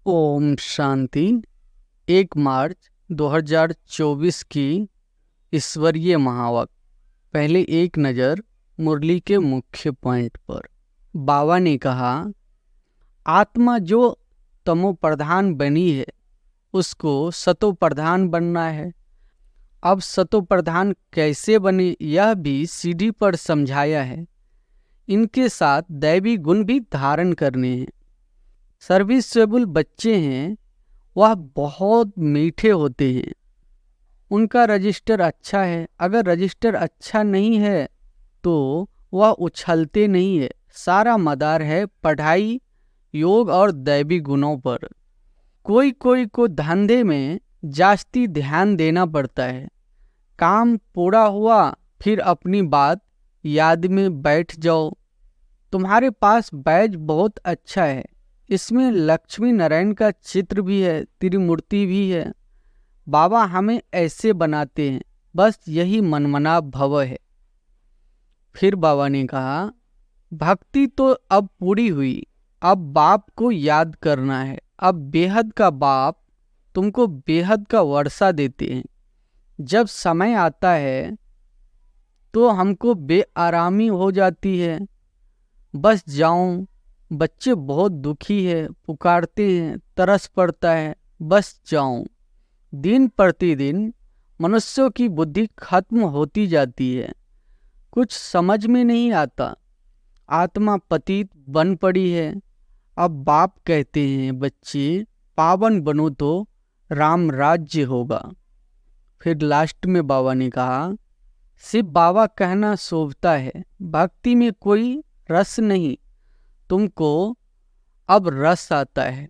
ओम शांति। 1 मार्च 2024 की ईश्वरीय महावाक्य। पहले एक नज़र मुरली के मुख्य पॉइंट पर। बाबा ने कहा, आत्मा जो तमो प्रधान बनी है उसको सतो प्रधान बनना है। अब सतो प्रधान कैसे बने यह भी सीढ़ी पर समझाया है। इनके साथ दैवी गुण भी धारण करने हैं। सर्विसेबल बच्चे हैं, वह बहुत मीठे होते हैं। उनका रजिस्टर अच्छा है। अगर रजिस्टर अच्छा नहीं है तो वह उछलते नहीं है। सारा मदार है पढ़ाई, योग और दैवी गुणों पर। कोई कोई को धंधे में जास्ती ध्यान देना पड़ता है। काम पूरा हुआ फिर अपनी बात याद में बैठ जाओ। तुम्हारे पास बैज बहुत अच्छा है, इसमें लक्ष्मी नारायण का चित्र भी है, त्रिमूर्ति भी है। बाबा हमें ऐसे बनाते हैं, बस यही मनमना भव है। फिर बाबा ने कहा, भक्ति तो अब पूरी हुई, अब बाप को याद करना है। अब बेहद का बाप तुमको बेहद का वर्षा देते हैं। जब समय आता है तो हमको बेआरामी हो जाती है, बस जाऊं। बच्चे बहुत दुखी है, पुकारते हैं, तरस पड़ता है, बस जाऊं। दिन प्रतिदिन मनुष्यों की बुद्धि खत्म होती जाती है, कुछ समझ में नहीं आता। आत्मा पतित बन पड़ी है। अब बाप कहते हैं, बच्चे पावन बनो तो राम राज्य होगा। फिर लास्ट में बाबा ने कहा, सिर्फ बाबा कहना शोभता है, भक्ति में कोई रस नहीं। तुमको अब रस आता है।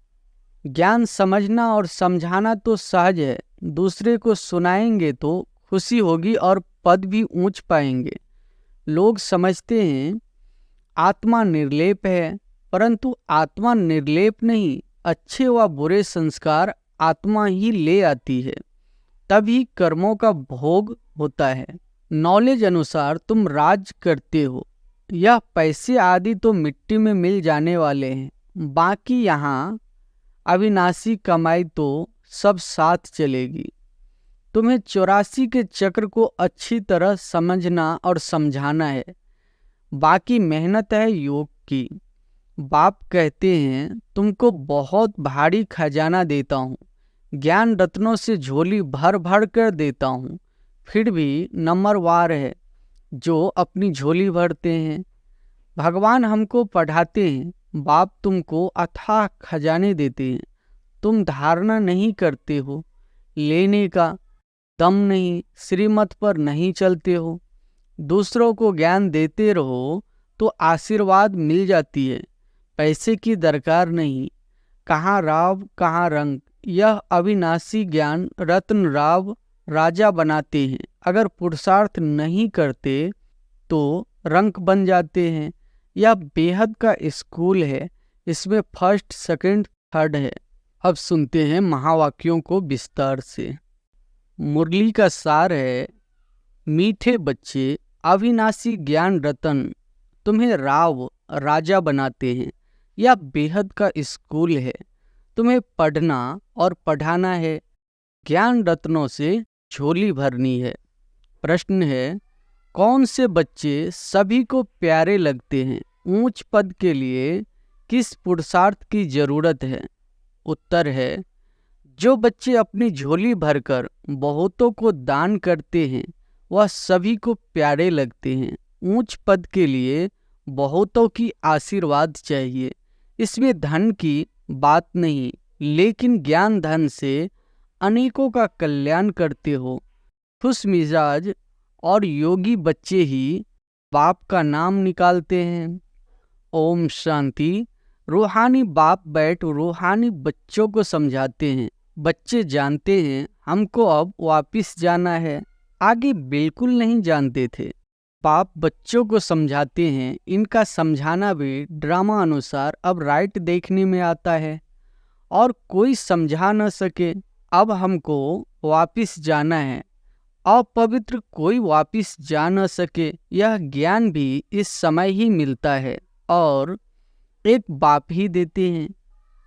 ज्ञान समझना और समझाना तो सहज है, दूसरे को सुनाएंगे तो खुशी होगी और पद भी ऊंच पाएंगे। लोग समझते हैं आत्मा निर्लेप है, परंतु आत्मा निर्लेप नहीं। अच्छे व बुरे संस्कार आत्मा ही ले आती है, तभी कर्मों का भोग होता है। नॉलेज अनुसार तुम राज करते हो। यह पैसे आदि तो मिट्टी में मिल जाने वाले हैं, बाकी यहाँ अविनाशी कमाई तो सब साथ चलेगी। तुम्हें 84 के चक्र को अच्छी तरह समझना और समझाना है, बाकी मेहनत है योग की। बाप कहते हैं, तुमको बहुत भारी खजाना देता हूँ, ज्ञान रत्नों से झोली भर भर कर देता हूँ, फिर भी नंबरवार है जो अपनी झोली भरते हैं। भगवान हमको पढ़ाते हैं, बाप तुमको अथाह खजाने देते हैं। तुम धारणा नहीं करते हो, लेने का दम नहीं, श्रीमत पर नहीं चलते हो। दूसरों को ज्ञान देते रहो तो आशीर्वाद मिल जाती है, पैसे की दरकार नहीं। कहाँ राव कहाँ रंग, यह अविनाशी ज्ञान रत्न राव राजा बनाते हैं। अगर पुरुषार्थ नहीं करते तो रंक बन जाते हैं। यह बेहद का स्कूल है, इसमें फर्स्ट सेकंड थर्ड है। अब सुनते हैं महावाक्यों को विस्तार से। मुरली का सार है, मीठे बच्चे अविनाशी ज्ञान रतन तुम्हें राव राजा बनाते हैं। यह बेहद का स्कूल है, तुम्हें पढ़ना और पढ़ाना है। ज्ञान रत्नों से झोली भरनी है। प्रश्न है, कौन से बच्चे सभी को प्यारे लगते हैं? ऊंच पद के लिए किस पुरुषार्थ की जरूरत है? उत्तर है, जो बच्चे अपनी झोली भरकर बहुतों को दान करते हैं वह सभी को प्यारे लगते हैं। ऊंच पद के लिए बहुतों की आशीर्वाद चाहिए। इसमें धन की बात नहीं, लेकिन ज्ञान धन से अनेकों का कल्याण करते हो। खुश मिजाज और योगी बच्चे ही बाप का नाम निकालते हैं। ओम शांति। रूहानी बाप बैठ रूहानी बच्चों को समझाते हैं। बच्चे जानते हैं हमको अब वापिस जाना है, आगे बिल्कुल नहीं जानते थे। बाप बच्चों को समझाते हैं। इनका समझाना भी ड्रामा अनुसार अब राइट देखने में आता है और कोई समझा न सके। अब हमको वापिस जाना है, अपवित्र कोई वापिस जा न सके। यह ज्ञान भी इस समय ही मिलता है और एक बाप ही देते हैं।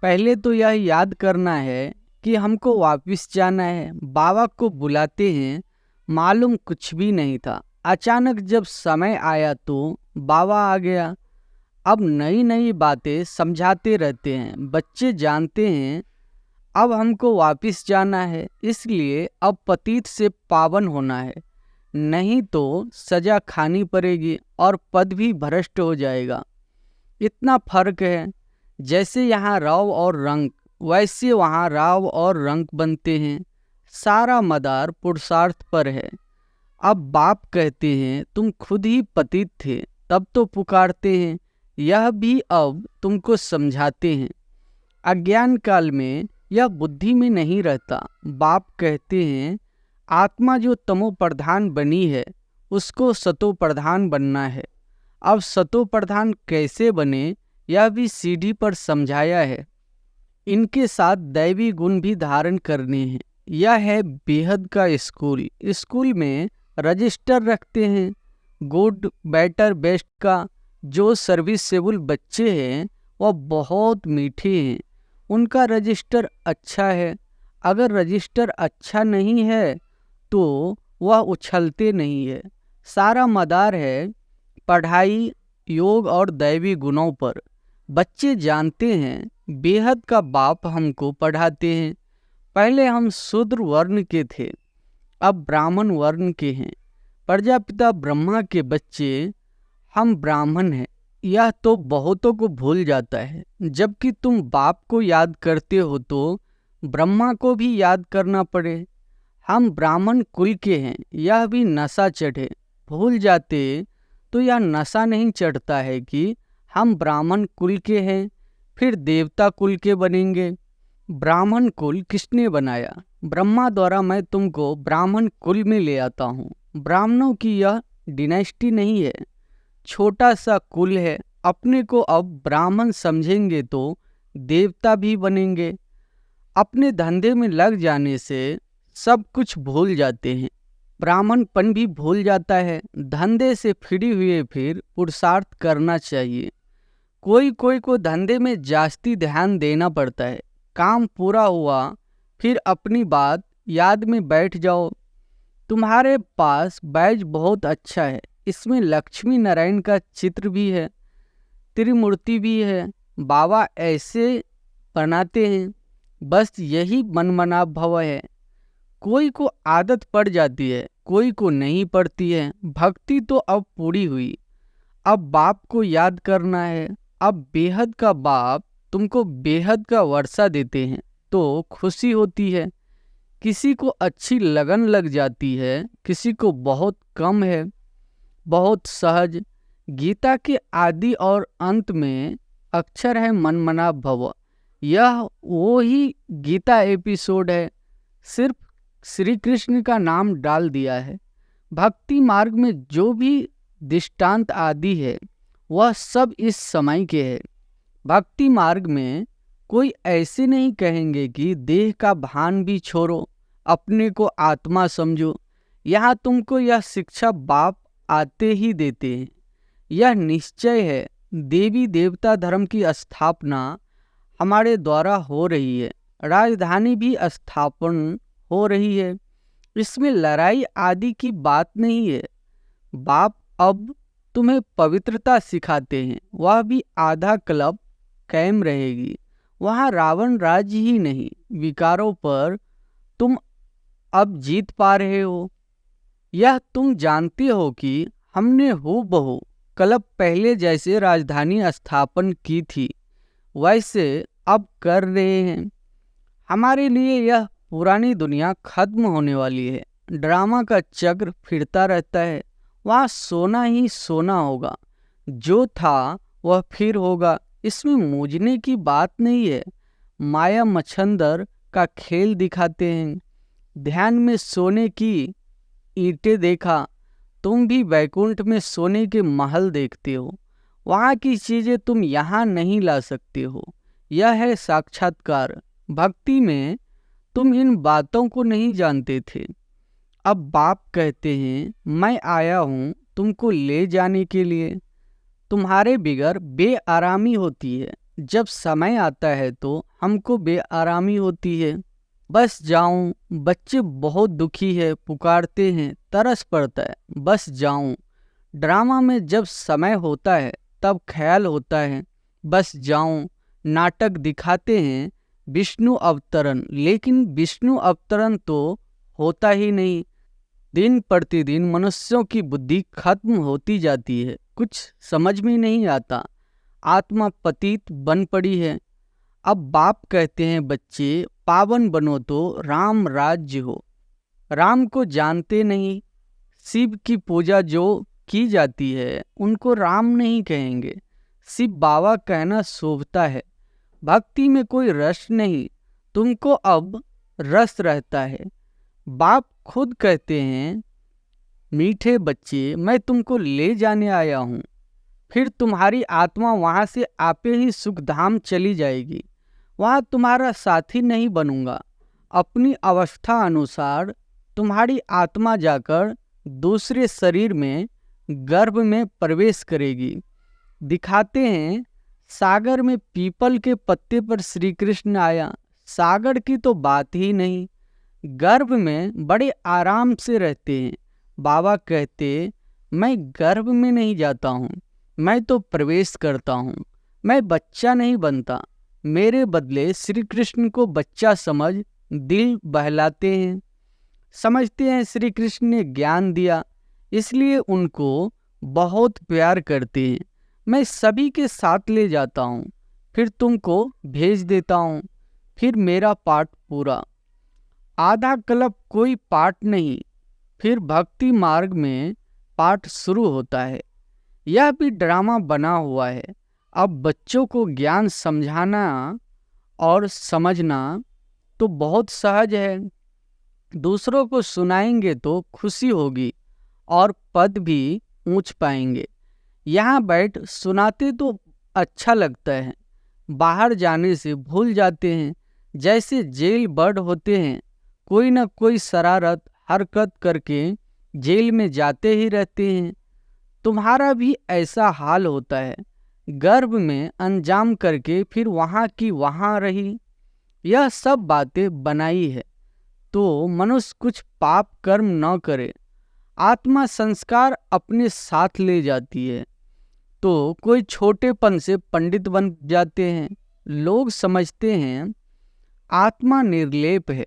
पहले तो यह याद करना है कि हमको वापस जाना है। बाबा को बुलाते हैं, मालूम कुछ भी नहीं था। अचानक जब समय आया तो बाबा आ गया। अब नई नई बातें समझाते रहते हैं। बच्चे जानते हैं अब हमको वापस जाना है, इसलिए अब पतित से पावन होना है, नहीं तो सजा खानी पड़ेगी और पद भी भ्रष्ट हो जाएगा। इतना फर्क है, जैसे यहाँ राव और रंक, वैसे वहाँ राव और रंक बनते हैं। सारा मदार पुरुषार्थ पर है। अब बाप कहते हैं तुम खुद ही पतित थे, तब तो पुकारते हैं। यह भी अब तुमको समझाते हैं। अज्ञान काल में यह बुद्धि में नहीं रहता। बाप कहते हैं आत्मा जो तमो प्रधान बनी है उसको सतो प्रधान बनना है। अब सतो प्रधान कैसे बने यह भी सीढ़ी पर समझाया है। इनके साथ दैवी गुण भी धारण करने हैं। यह है बेहद का स्कूल। स्कूल में रजिस्टर रखते हैं गुड बेटर बेस्ट का। जो सर्विसेबल बच्चे हैं वह बहुत मीठे हैं, उनका रजिस्टर अच्छा है। अगर रजिस्टर अच्छा नहीं है तो वह उछलते नहीं है। सारा मदार है पढ़ाई, योग और दैवी गुणों पर। बच्चे जानते हैं बेहद का बाप हमको पढ़ाते हैं। पहले हम शूद्र वर्ण के थे, अब ब्राह्मण वर्ण के हैं। प्रजापिता ब्रह्मा के बच्चे हम ब्राह्मण हैं। यह तो बहुतों को भूल जाता है। जबकि तुम बाप को याद करते हो तो ब्रह्मा को भी याद करना पड़े। हम ब्राह्मण कुल के हैं, यह भी नशा चढ़े। भूल जाते तो यह नशा नहीं चढ़ता है कि हम ब्राह्मण कुल के हैं, फिर देवता कुल के बनेंगे। ब्राह्मण कुल किसने बनाया? ब्रह्मा द्वारा मैं तुमको ब्राह्मण कुल में ले आता हूँ। ब्राह्मणों की यह डिनेस्टी नहीं है, छोटा सा कुल है। अपने को अब ब्राह्मण समझेंगे तो देवता भी बनेंगे। अपने धंधे में लग जाने से सब कुछ भूल जाते हैं, ब्राह्मणपन भी भूल जाता है। धंधे से फ्री हुए फिर पुरुषार्थ करना चाहिए। कोई कोई को धंधे में जास्ती ध्यान देना पड़ता है। काम पूरा हुआ फिर अपनी बात याद में बैठ जाओ। तुम्हारे पास बैज बहुत अच्छा है, इसमें लक्ष्मी नारायण का चित्र भी है, त्रिमूर्ति भी है। बाबा ऐसे बनाते हैं, बस यही मनमना भव है। कोई को आदत पड़ जाती है, कोई को नहीं पड़ती है। भक्ति तो अब पूरी हुई, अब बाप को याद करना है। अब बेहद का बाप तुमको बेहद का वर्षा देते हैं तो खुशी होती है। किसी को अच्छी लगन लग जाती है, किसी को बहुत कम है, बहुत सहज। गीता के आदि और अंत में अक्षर है मनमना भव। यह वो ही गीता एपिसोड है, सिर्फ श्री कृष्ण का नाम डाल दिया है। भक्ति मार्ग में जो भी दृष्टांत आदि है वह सब इस समय के है। भक्ति मार्ग में कोई ऐसे नहीं कहेंगे कि देह का भान भी छोड़ो, अपने को आत्मा समझो। यहाँ तुमको यह शिक्षा बाप आते ही देते हैं। यह निश्चय है देवी देवता धर्म की स्थापना हमारे द्वारा हो रही है, राजधानी भी स्थापन हो रही है। इसमें लड़ाई आदि की बात नहीं है। बाप अब तुम्हें पवित्रता सिखाते हैं, वह भी आधा क्लब कायम रहेगी। वहाँ रावण राज्य ही नहीं, विकारों पर तुम अब जीत पा रहे हो। यह तुम जानते हो कि हमने हूबहू क्लब पहले जैसे राजधानी स्थापन की थी वैसे अब कर रहे हैं। हमारे लिए यह पुरानी दुनिया खत्म होने वाली है। ड्रामा का चक्र फिरता रहता है, वहाँ सोना ही सोना होगा। जो था वह फिर होगा, इसमें मूझने की बात नहीं है। माया मच्छंदर का खेल दिखाते हैं। ध्यान में सोने की ईंटें देखा, तुम भी वैकुंठ में सोने के महल देखते हो। वहाँ की चीजें तुम यहाँ नहीं ला सकते हो। यह है साक्षात्कार। भक्ति में तुम इन बातों को नहीं जानते थे। अब बाप कहते हैं मैं आया हूँ तुमको ले जाने के लिए। तुम्हारे बिगर बेआरामी होती है, जब समय आता है तो हमको बेआरामी होती है। बस जाऊं, बच्चे बहुत दुखी है, पुकारते हैं, तरस पड़ता है, बस जाऊं। ड्रामा में जब समय होता है तब ख्याल होता है, बस जाऊं। नाटक दिखाते हैं विष्णु अवतरण, लेकिन विष्णु अवतरण तो होता ही नहीं। दिन प्रतिदिन मनुष्यों की बुद्धि खत्म होती जाती है, कुछ समझ में नहीं आता। आत्मा पतित बन पड़ी है। अब बाप कहते हैं बच्चे पावन बनो तो राम राज्य हो। राम को जानते नहीं। शिव की पूजा जो की जाती है उनको राम नहीं कहेंगे, शिव बाबा कहना शोभता है। भक्ति में कोई रस नहीं, तुमको अब रस रहता है। बाप खुद कहते हैं मीठे बच्चे मैं तुमको ले जाने आया हूँ, फिर तुम्हारी आत्मा वहाँ से आपे ही सुखधाम चली जाएगी। वहाँ तुम्हारा साथी नहीं बनूंगा। अपनी अवस्था अनुसार तुम्हारी आत्मा जाकर दूसरे शरीर में गर्भ में प्रवेश करेगी। दिखाते हैं सागर में पीपल के पत्ते पर श्री कृष्ण आया। सागर की तो बात ही नहीं। गर्भ में बड़े आराम से रहते हैं। बाबा कहते मैं गर्भ में नहीं जाता हूँ, मैं तो प्रवेश करता हूँ। मैं बच्चा नहीं बनता। मेरे बदले श्री कृष्ण को बच्चा समझ दिल बहलाते हैं। समझते हैं श्री कृष्ण ने ज्ञान दिया, इसलिए उनको बहुत प्यार करते हैं। मैं सभी के साथ ले जाता हूँ, फिर तुमको भेज देता हूँ। फिर मेरा पाठ पूरा। आधा कल्प कोई पाठ नहीं, फिर भक्ति मार्ग में पाठ शुरू होता है। यह भी ड्रामा बना हुआ है। अब बच्चों को ज्ञान समझाना और समझना तो बहुत सहज है। दूसरों को सुनाएंगे तो खुशी होगी और पद भी ऊंच पाएंगे। यहाँ बैठ सुनाते तो अच्छा लगता है, बाहर जाने से भूल जाते हैं। जैसे जेल बर्ड होते हैं, कोई न कोई शरारत हरकत करके जेल में जाते ही रहते हैं। तुम्हारा भी ऐसा हाल होता है। गर्भ में अंजाम करके फिर वहाँ की वहाँ रही। यह सब बातें बनाई है तो मनुष्य कुछ पाप कर्म न करे। आत्मा संस्कार अपने साथ ले जाती है तो कोई छोटेपन से पंडित बन जाते हैं। लोग समझते हैं आत्मा निर्लेप है,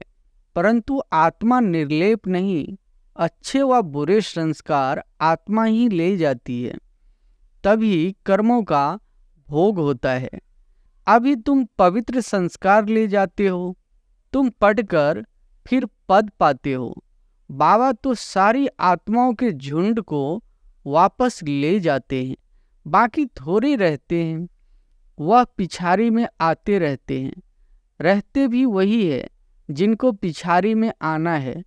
परंतु आत्मा निर्लेप नहीं। अच्छे व बुरे संस्कार आत्मा ही ले जाती है, तभी कर्मों का भोग होता है। अभी तुम पवित्र संस्कार ले जाते हो, तुम पढ़कर फिर पद पाते हो। बाबा तो सारी आत्माओं के झुंड को वापस ले जाते हैं, बाकी थोड़े रहते हैं। वह पिछाड़ी में आते रहते हैं। रहते भी वही है जिनको पिछाड़ी में आना है।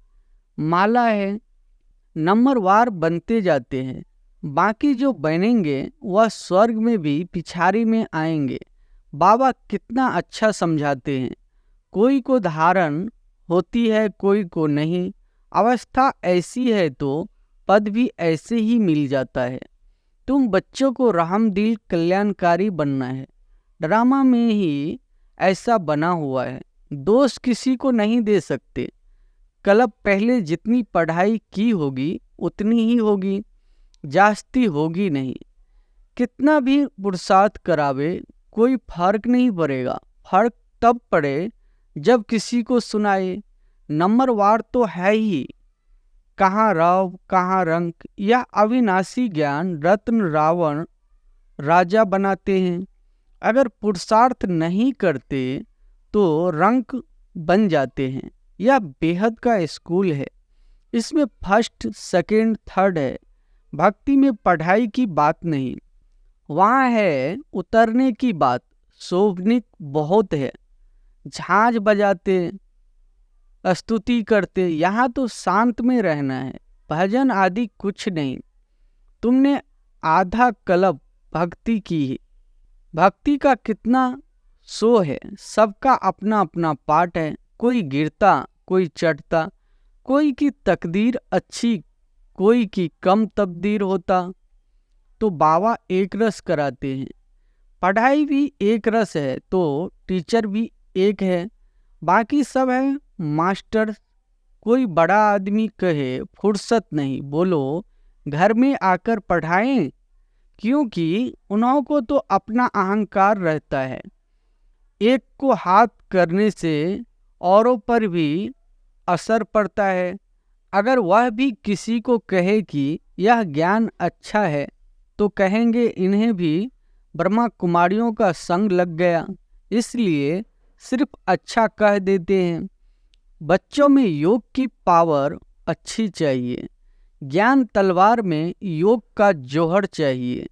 माला है, नंबरवार बनते जाते हैं। बाकी जो बनेंगे वह स्वर्ग में भी पिछाड़ी में आएंगे। बाबा कितना अच्छा समझाते हैं। कोई को धारण होती है, कोई को नहीं। अवस्था ऐसी है तो पद भी ऐसे ही मिल जाता है। तुम बच्चों को रहमदिल कल्याणकारी बनना है। ड्रामा में ही ऐसा बना हुआ है। दोष किसी को नहीं दे सकते। कल्प पहले जितनी पढ़ाई की होगी उतनी ही होगी, जास्ती होगी नहीं। कितना भी पुरुषार्थ करावे कोई फर्क नहीं पड़ेगा। फर्क तब पड़े जब किसी को सुनाए। नंबरवार तो है ही। कहाँ राव कहाँ रंक, यह अविनाशी ज्ञान रत्न रावण राजा बनाते हैं। अगर पुरुषार्थ नहीं करते तो रंक बन जाते हैं। यह बेहद का स्कूल है। इसमें फर्स्ट सेकंड थर्ड है। भक्ति में पढ़ाई की बात नहीं, वहाँ है उतरने की बात। शोभनिक बहुत है, झांझ बजाते स्तुति करते। यहाँ तो शांत में रहना है, भजन आदि कुछ नहीं। तुमने आधा कल्प भक्ति की है। भक्ति का कितना सो है, सबका अपना अपना पाठ है। कोई गिरता, कोई चढ़ता, कोई की तकदीर अच्छी, कोई की कम तकदीर होता। तो बाबा एक रस कराते हैं। पढ़ाई भी एक रस है तो टीचर भी एक है, बाकी सब है मास्टर। कोई बड़ा आदमी कहे फुर्सत नहीं, बोलो घर में आकर पढ़ाएं, क्योंकि उन्हों को तो अपना अहंकार रहता है। एक को हाथ करने से औरों पर भी असर पड़ता है। अगर वह भी किसी को कहे कि यह ज्ञान अच्छा है तो कहेंगे इन्हें भी ब्रह्मा कुमारियों का संग लग गया, इसलिए सिर्फ अच्छा कह देते हैं। बच्चों में योग की पावर अच्छी चाहिए। ज्ञान तलवार में योग का जौहर चाहिए।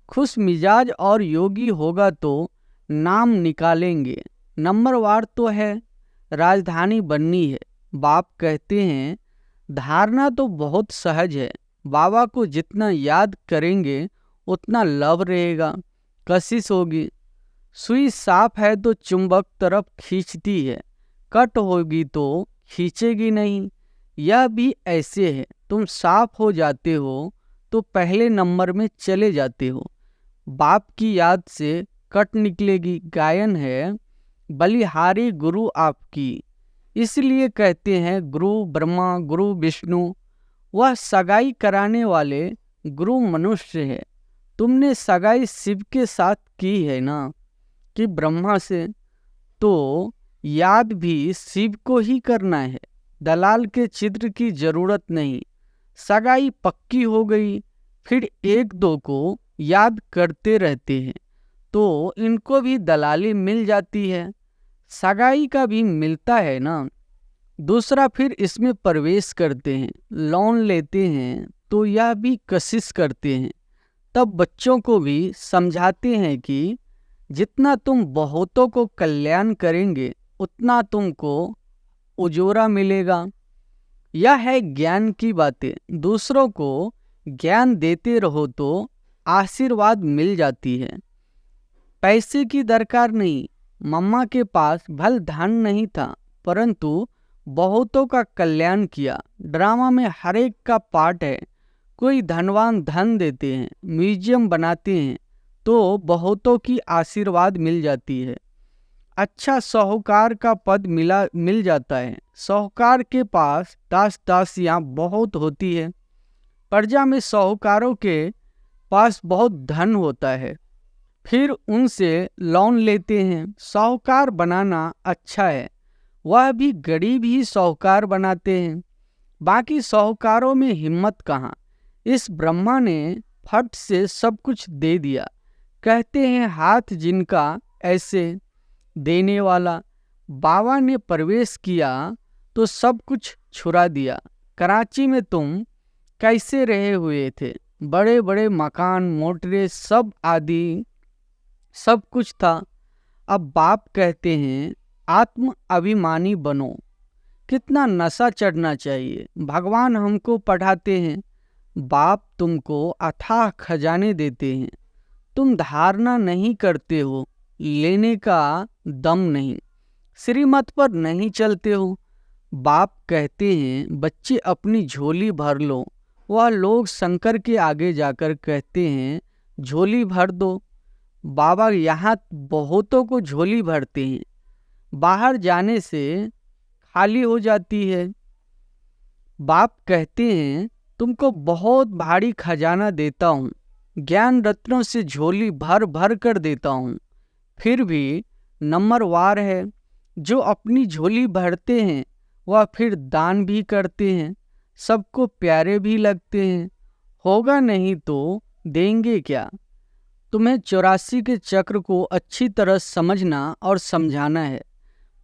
खुश मिजाज और योगी होगा तो नाम निकालेंगे। नंबरवार तो है, राजधानी बननी है। बाप कहते हैं धारणा तो बहुत सहज है, बाबा को जितना याद करेंगे उतना लव रहेगा, कशिश होगी। सुई साफ है तो चुंबक तरफ खींचती है, कट होगी तो खींचेगी नहीं। यह भी ऐसे है, तुम साफ हो जाते हो तो पहले नंबर में चले जाते हो। बाप की याद से कट निकलेगी। गायन है बलिहारी गुरु आपकी, इसलिए कहते हैं गुरु ब्रह्मा गुरु विष्णु। वह सगाई कराने वाले गुरु मनुष्य है। तुमने सगाई शिव के साथ की है ना, कि ब्रह्मा से? तो याद भी शिव को ही करना है, दलाल के चित्र की जरूरत नहीं। सगाई पक्की हो गई, फिर एक दो को याद करते रहते हैं तो इनको भी दलाली मिल जाती है, सगाई का भी मिलता है ना। दूसरा, फिर इसमें प्रवेश करते हैं, लोन लेते हैं तो यह भी कशिश करते हैं। तब बच्चों को भी समझाते हैं कि जितना तुम बहुतों को कल्याण करेंगे उतना तुमको उजोरा मिलेगा। यह है ज्ञान की बातें। दूसरों को ज्ञान देते रहो तो आशीर्वाद मिल जाती है। पैसे की दरकार नहीं। मम्मा के पास भल धन नहीं था, परंतु बहुतों का कल्याण किया। ड्रामा में हर एक का पार्ट है। कोई धनवान धन देते हैं, म्यूजियम बनाते हैं तो बहुतों की आशीर्वाद मिल जाती है। अच्छा साहूकार का पद मिल जाता है। साहूकार के पास दास दासियां बहुत होती है। प्रजा में साहूकारों के पास बहुत धन होता है, फिर उनसे लोन लेते हैं। साहूकार बनाना अच्छा है, वह भी गरीब ही साहूकार बनाते हैं। बाकी साहूकारों में हिम्मत कहाँ। इस ब्रह्मा ने फट से सब कुछ दे दिया। कहते हैं हाथ जिनका ऐसे देने वाला। बाबा ने प्रवेश किया तो सब कुछ छुड़ा दिया। कराची में तुम कैसे रहे हुए थे, बड़े बड़े मकान मोटरें सब आदि सब कुछ था। अब बाप कहते हैं आत्म अभिमानी बनो। कितना नशा चढ़ना चाहिए। भगवान हमको पढ़ाते हैं, बाप तुमको अथाह खजाने देते हैं। तुम धारणा नहीं करते हो, लेने का दम नहीं, श्रीमत पर नहीं चलते हो। बाप कहते हैं बच्चे अपनी झोली भर लो। वह लोग शंकर के आगे जाकर कहते हैं झोली भर दो। बाबा यहाँ बहुतों को झोली भरते हैं, बाहर जाने से खाली हो जाती है। बाप कहते हैं तुमको बहुत भारी खजाना देता हूँ, ज्ञान रत्नों से झोली भर भर कर देता हूँ। फिर भी नंबरवार है। जो अपनी झोली भरते हैं वह फिर दान भी करते हैं, सबको प्यारे भी लगते हैं। होगा नहीं तो देंगे क्या। तुम्हें 84 के चक्र को अच्छी तरह समझना और समझाना है।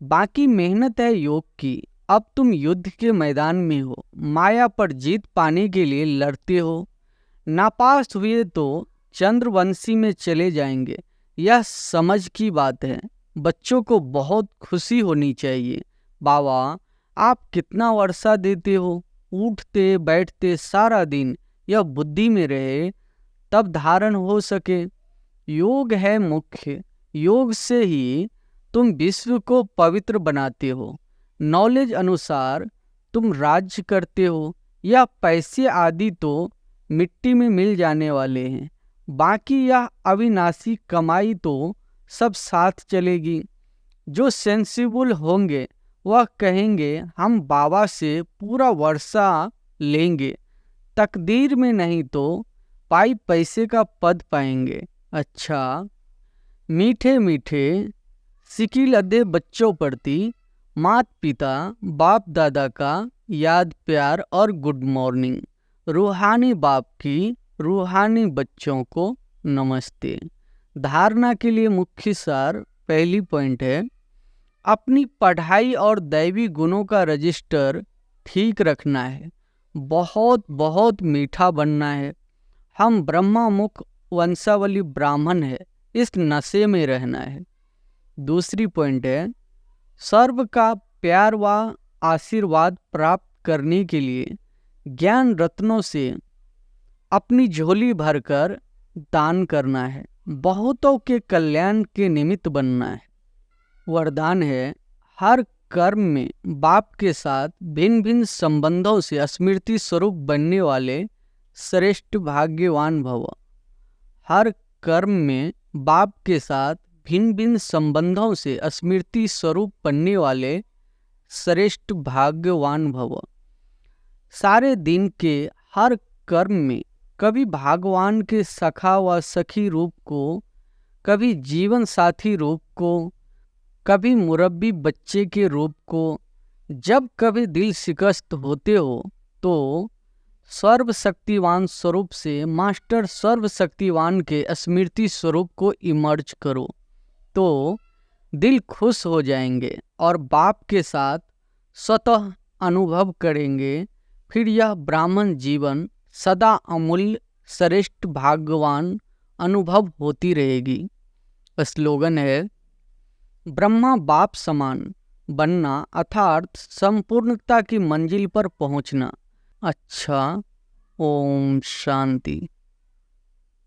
बाकी मेहनत है योग की। अब तुम युद्ध के मैदान में हो, माया पर जीत पाने के लिए लड़ते हो। नापास हुए तो चंद्रवंशी में चले जाएंगे। यह समझ की बात है। बच्चों को बहुत खुशी होनी चाहिए। बाबा आप कितना वर्षा देते हो, उठते बैठते सारा दिन यह बुद्धि में रहे तब धारण हो सके। योग है मुख्य। योग से ही तुम विश्व को पवित्र बनाते हो। नॉलेज अनुसार तुम राज्य करते हो। यह पैसे आदि तो मिट्टी में मिल जाने वाले हैं। बाकी यह अविनाशी कमाई तो सब साथ चलेगी। जो सेंसिबल होंगे वह कहेंगे हम बाबा से पूरा वर्षा लेंगे, तकदीर में नहीं तो पाई पैसे का पद पाएंगे। अच्छा, मीठे मीठे सिकिल अदे बच्चों प्रति मात पिता बाप दादा का याद प्यार और गुड मॉर्निंग। रूहानी बाप की रूहानी बच्चों को नमस्ते। धारणा के लिए मुख्य सार, पहली पॉइंट है, अपनी पढ़ाई और दैवी गुणों का रजिस्टर ठीक रखना है। बहुत बहुत मीठा बनना है। हम ब्रह्मामुख वंशावली ब्राह्मण है, इस नशे में रहना है। दूसरी पॉइंट है, सर्व का प्यार व आशीर्वाद प्राप्त करने के लिए ज्ञान रत्नों से अपनी झोली भरकर दान करना है। बहुतों के कल्याण के निमित्त बनना है। वरदान है, हर कर्म में बाप के साथ भिन्न भिन्न संबंधों से स्मृति स्वरूप बनने वाले श्रेष्ठ भाग्यवान भव। हर कर्म में बाप के साथ भिन्न भिन्न संबंधों से स्मृति स्वरूप बनने वाले श्रेष्ठ भाग्यवान भव। सारे दिन के हर कर्म में कभी भगवान के सखा व सखी रूप को, कभी जीवन साथी रूप को, कभी मुरब्बी बच्चे के रूप को। जब कभी दिल शिकस्त होते हो तो सर्वशक्तिवान स्वरूप से मास्टर सर्वशक्तिवान के स्मृति स्वरूप को इमर्ज करो, तो दिल खुश हो जाएंगे और बाप के साथ स्वतः अनुभव करेंगे। फिर यह ब्राह्मण जीवन सदा अमूल्य श्रेष्ठ भाग्यवान अनुभव होती रहेगी। स्लोगन है, ब्रह्मा बाप समान बनना अर्थात संपूर्णता की मंजिल पर पहुंचना। अच्छा, ओम शांति।